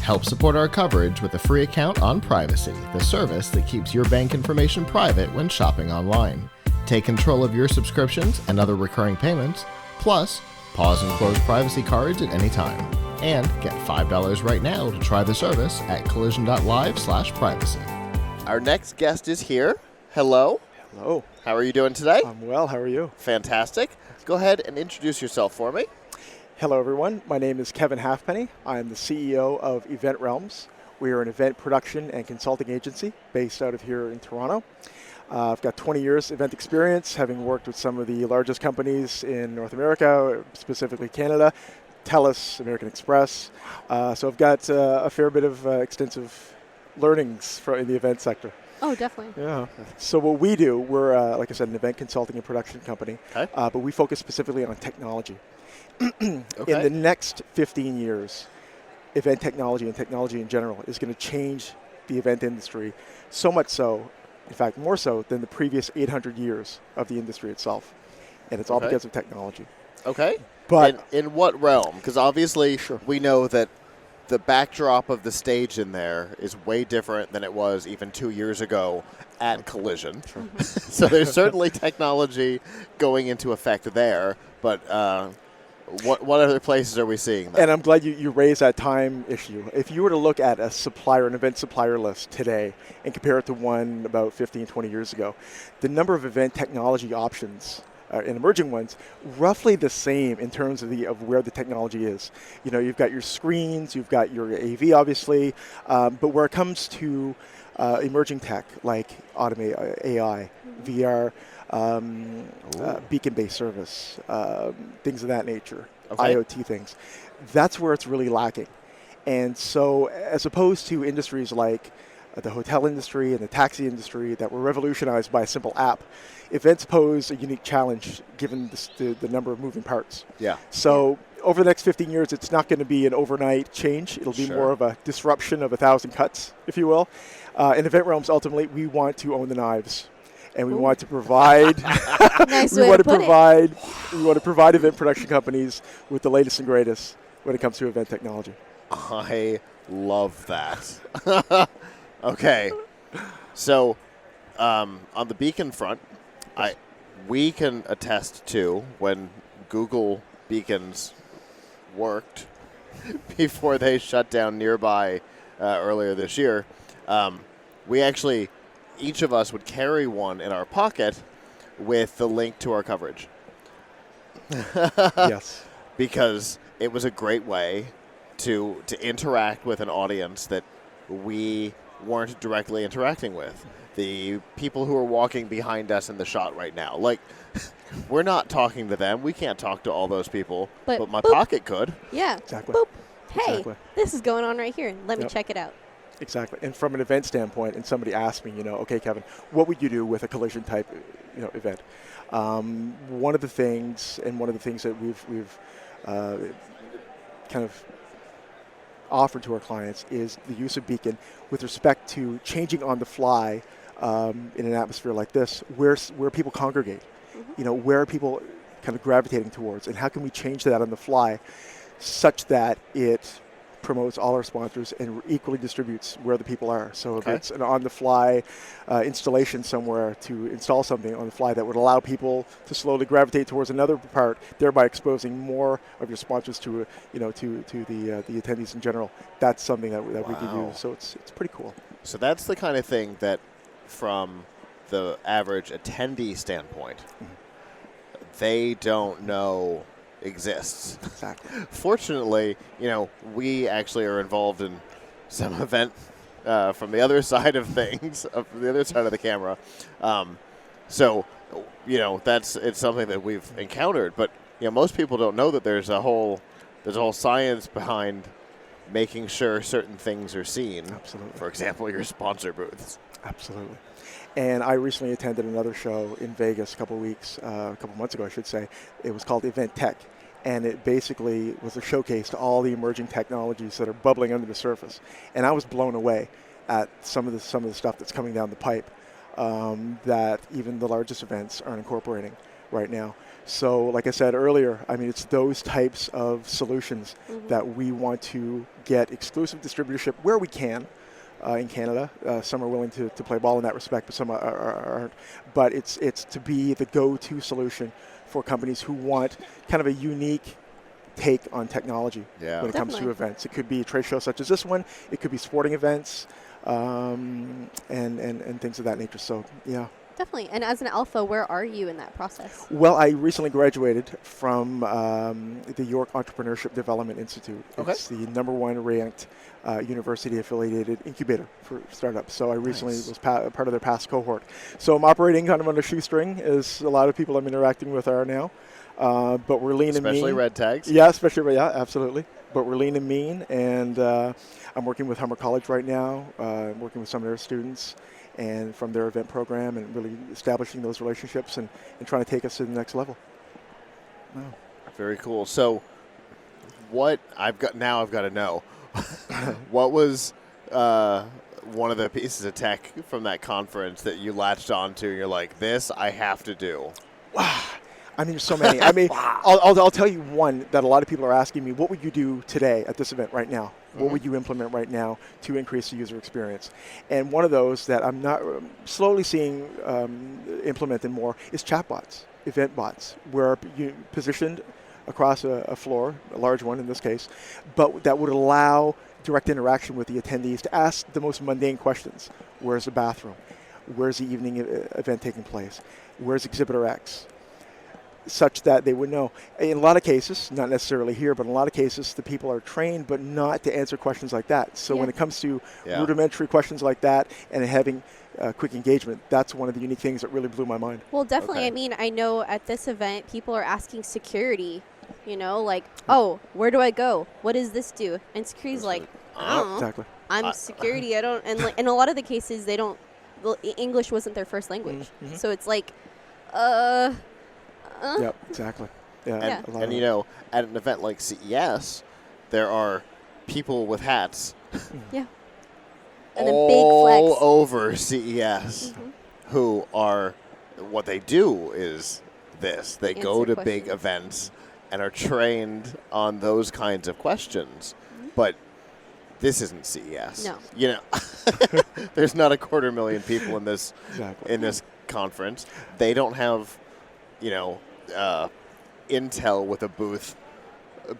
Help support our coverage with a free account on Privacy, the service that keeps your bank information private when shopping online. Take control of your subscriptions and other recurring payments, plus pause and close privacy cards at any time. And get $5 right now to try the service at collision.live/privacy. Our next guest is here. Hello. Hello. How are you doing today? I'm well. How are you? Fantastic. Go ahead and introduce yourself for me. Hello, everyone. My name is Kevin Halfpenny. I'm the CEO of Event Realms. We are an event production and consulting agency based out of here in Toronto. I've got 20 years event experience, having worked with some of the largest companies in North America, specifically Canada, TELUS, American Express. So I've got a fair bit of extensive learnings in the event sector. Oh, definitely. Yeah. So what we do, we're, like I said, an event consulting and production company, but we focus specifically on technology. In the next 15 years, event technology and technology in general is going to change the event industry, so much so, in fact, more so than the previous 800 years of the industry itself. And it's all because of technology. Okay. But in what realm? Because obviously we know that the backdrop of the stage in there is way different than it was even 2 years ago at Collision. Sure. So there's certainly technology going into effect there, but what other places are we seeing that? And I'm glad you raised that time issue. If you were to look at an event supplier list today and compare it to one about 15, 20 years ago, the number of event technology options and emerging ones, roughly the same in terms of where the technology is. You know, you've got your screens, you've got your AV, obviously, but where it comes to emerging tech like AI, VR, beacon-based service, things of that nature, IoT things, that's where it's really lacking. And so, as opposed to industries like the hotel industry and the taxi industry that were revolutionized by a simple app, events pose a unique challenge given the number of moving parts. Yeah. So over the next 15 years, it's not going to be an overnight change. It'll be more of a disruption of 1,000 cuts, if you will. In Event Realms, ultimately, we want to own the knives. And we want to provide we want to provide event production companies with the latest and greatest when it comes to event technology. I love that. Okay, so on the beacon front, we can attest to when Google beacons worked before they shut down nearby earlier this year. We actually, each of us would carry one in our pocket with the link to our coverage. Yes. Because it was a great way to interact with an audience that we weren't directly interacting with. The people who are walking behind us in the shot right now. Like, we're not talking to them. We can't talk to all those people, but my pocket could. Yeah. Exactly. Boop. Hey, Exactly. this is going on right here. Let me check it out. Exactly. And from an event standpoint, and somebody asked me, okay, Kevin, what would you do with a collision type, event? One of the things that we've kind of offered to our clients is the use of beacon with respect to changing on the fly in an atmosphere like this, where people congregate, where are people kind of gravitating towards, and how can we change that on the fly such that it promotes all our sponsors and equally distributes where the people are. So if it's an on-the-fly installation somewhere to install something on the fly that would allow people to slowly gravitate towards another part, thereby exposing more of your sponsors to the attendees in general. That's something that we could use. So it's pretty cool. So that's the kind of thing that, from the average attendee standpoint, they don't know exists. Exactly. Fortunately, we actually are involved in some event from the other side of things, the other side of the camera. So, it's something that we've encountered. But most people don't know that there's a whole science behind making sure certain things are seen. Absolutely. For example, your sponsor booths. Absolutely. And I recently attended another show in Vegas a couple months ago, I should say. It was called Event Tech. And it basically was a showcase to all the emerging technologies that are bubbling under the surface. And I was blown away at some of the stuff that's coming down the pipe that even the largest events aren't incorporating right now. So like I said earlier, I mean, it's those types of solutions that we want to get exclusive distributorship where we can in Canada. Some are willing to play ball in that respect, but some aren't. But it's to be the go-to solution for companies who want kind of a unique take on technology when it comes to events. It could be a trade show such as this one. It could be sporting events and things of that nature. So, yeah. Definitely. And as an alpha, where are you in that process? Well, I recently graduated from the York Entrepreneurship Development Institute. Okay. It's the #1 ranked university-affiliated incubator for startups. So I recently was part of their past cohort. So I'm operating kind of on a shoestring, as a lot of people I'm interacting with are now. But we're lean and mean. Especially red tags? Yeah, absolutely. But we're lean and mean, and I'm working with Humber College right now. I'm working with some of their students and from their event program, and really establishing those relationships and trying to take us to the next level. Wow. Very cool. So what I've got to know, what was one of the pieces of tech from that conference that you latched onto and you're like, this I have to do? Wow. I mean, there's so many. I mean, I'll tell you one that a lot of people are asking me, what would you do today at this event right now? What would you implement right now to increase the user experience? And one of those that I'm not slowly seeing implemented more is chatbots, event bots, where you positioned across a floor, a large one in this case, but that would allow direct interaction with the attendees to ask the most mundane questions. Where's the bathroom? Where's the evening event taking place? Where's Exhibitor X? Such that they would know. In a lot of cases, not necessarily here, but in a lot of cases, the people are trained, but not to answer questions like that. So when it comes to rudimentary questions like that and having quick engagement, that's one of the unique things that really blew my mind. Well, definitely. Okay. I mean, I know at this event, people are asking security, you know, like, oh, where do I go? What does this do? And security's like, I don't know. Exactly. I'm security. I don't. And like, in a lot of the cases, they don't. English wasn't their first language, so it's like, Yep, exactly. Yeah, and you know, at an event like CES, there are people with hats. Yeah. And then big flex all over CES who are, what they do is this. They go to big events and are trained on those kinds of questions. But this isn't CES. No. You know, there's not 250,000 people in this in this conference. They don't have, you know, Intel with a booth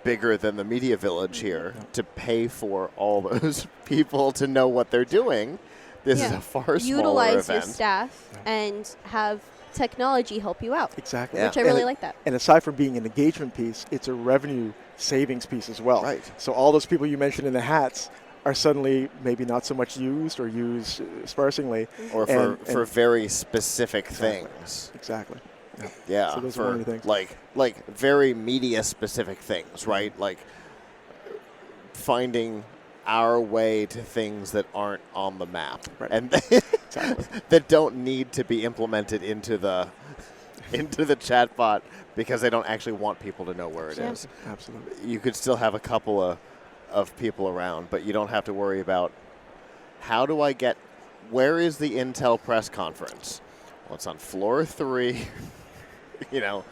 bigger than the Media Village here to pay for all those people to know what they're doing. This is a far smaller Utilize event. your staff and have technology help you out. Exactly. Which I really like that. And aside from being an engagement piece, it's a revenue savings piece as well. Right. So all those people you mentioned in the hats are suddenly maybe not so much used or used sparsely. Or for very specific things. Exactly. Yeah, so those are one of the things. Like very media specific things, right? Like finding our way to things that aren't on the map, and that don't need to be implemented into the chatbot because they don't actually want people to know where it is. Absolutely. You could still have a couple of people around, but you don't have to worry about where is the Intel press conference? Well, it's on floor 3. You know,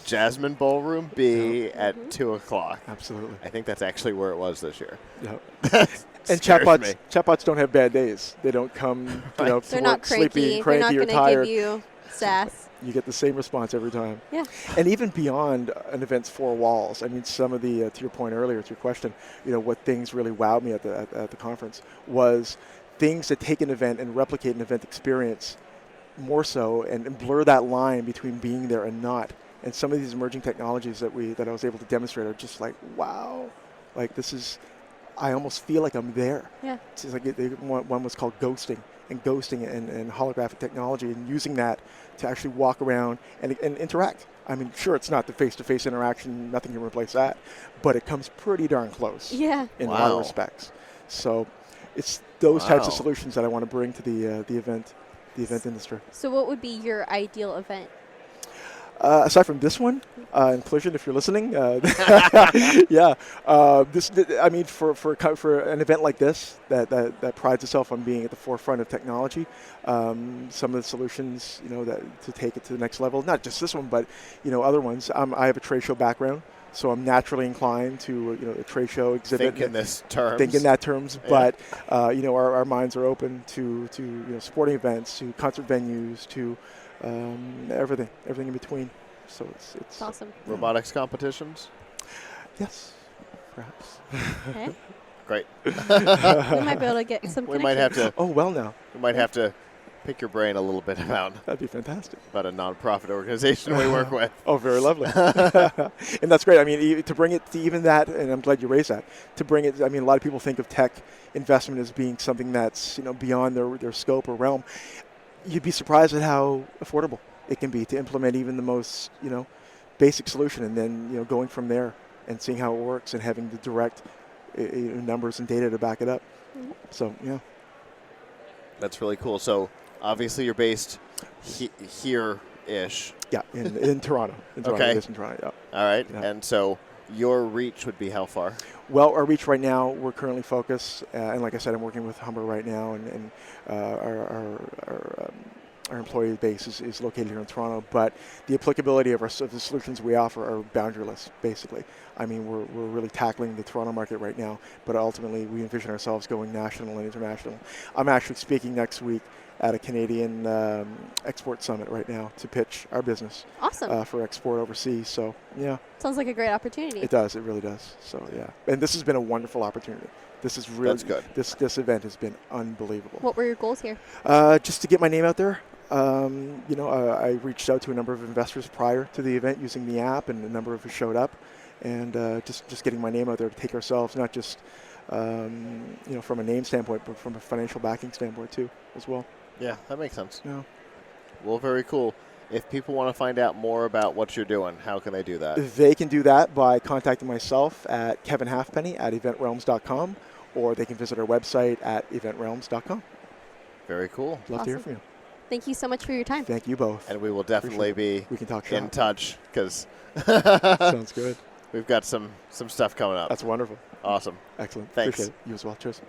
Jasmine Ballroom B at 2 o'clock. Absolutely. I think that's actually where it was this year. Yep. And chatbots don't have bad days. They don't come, you know, they're not sleepy and cranky or tired. They're not going to give you sass. You get the same response every time. Yeah. And even beyond an event's 4 walls, I mean, some of the, to your point earlier, to your question, you know, what things really wowed me at the conference was things that take an event and replicate an event experience more so and blur that line between being there and not. And some of these emerging technologies that I was able to demonstrate are just like, wow, like this is, I almost feel like I'm there. Yeah. It's like one was called ghosting and holographic technology and using that to actually walk around and interact. I mean, sure, it's not the face-to-face interaction, nothing can replace that, but it comes pretty darn close in a lot of respects. So it's those types of solutions that I want to bring to the event industry. So what would be your ideal event? Aside from this one, and Collision, if you're listening, yeah. I mean, for an event like this that prides itself on being at the forefront of technology, some of the solutions, that to take it to the next level. Not just this one, but other ones. I have a trade show background, so I'm naturally inclined to a trade show exhibit. Think in this terms. Think in that terms, Yeah. but our minds are open to sporting events, to concert venues, to everything in between. So it's Awesome. Robotics competitions? Yes, perhaps. Okay. Great. We might be able to get some We might have to Oh, well now. pick your brain a little bit about That'd be fantastic. a nonprofit organization we work with. Oh, very lovely. And that's great. I mean, to bring it to even that, and I'm glad you raised that, to bring it, I mean, a lot of people think of tech investment as being something that's, beyond their scope or realm. You'd be surprised at how affordable it can be to implement even the most, basic solution, and then, going from there and seeing how it works and having the direct numbers and data to back it up. Mhm. So, yeah. That's really cool. So obviously you're based here-ish. Yeah, in Toronto. Okay. It is in Toronto, yeah. All right. Yeah. And so your reach would be how far? Well, our reach right now, we're currently focused, and like I said, I'm working with Humber right now, and our employee base is located here in Toronto, but the applicability of the solutions we offer are boundaryless, basically. I mean, we're really tackling the Toronto market right now, but ultimately we envision ourselves going national and international. I'm actually speaking next week at a Canadian export summit right now to pitch our business Awesome. for export overseas. So, yeah. Sounds like a great opportunity. It does. It really does. So, yeah. And this has been a wonderful opportunity. This is really That's good. This event has been unbelievable. What were your goals here? Just to get my name out there. I reached out to a number of investors prior to the event using the app, and a number of them showed up. And just getting my name out there to take ourselves, not just from a name standpoint, but from a financial backing standpoint too, as well. Yeah, that makes sense. Yeah. Well, very cool. If people want to find out more about what you're doing, how can they do that? They can do that by contacting myself at kevinhalfpenny@eventrealms.com, or they can visit our website at eventrealms.com. Very cool. Love to hear Awesome. from you. Thank you so much for your time. Thank you both. And we will definitely be We can talk in shop. touch because Sounds good. we've got some stuff coming up. That's wonderful. Awesome. Excellent. Thanks. Appreciate it. You as well. Cheers.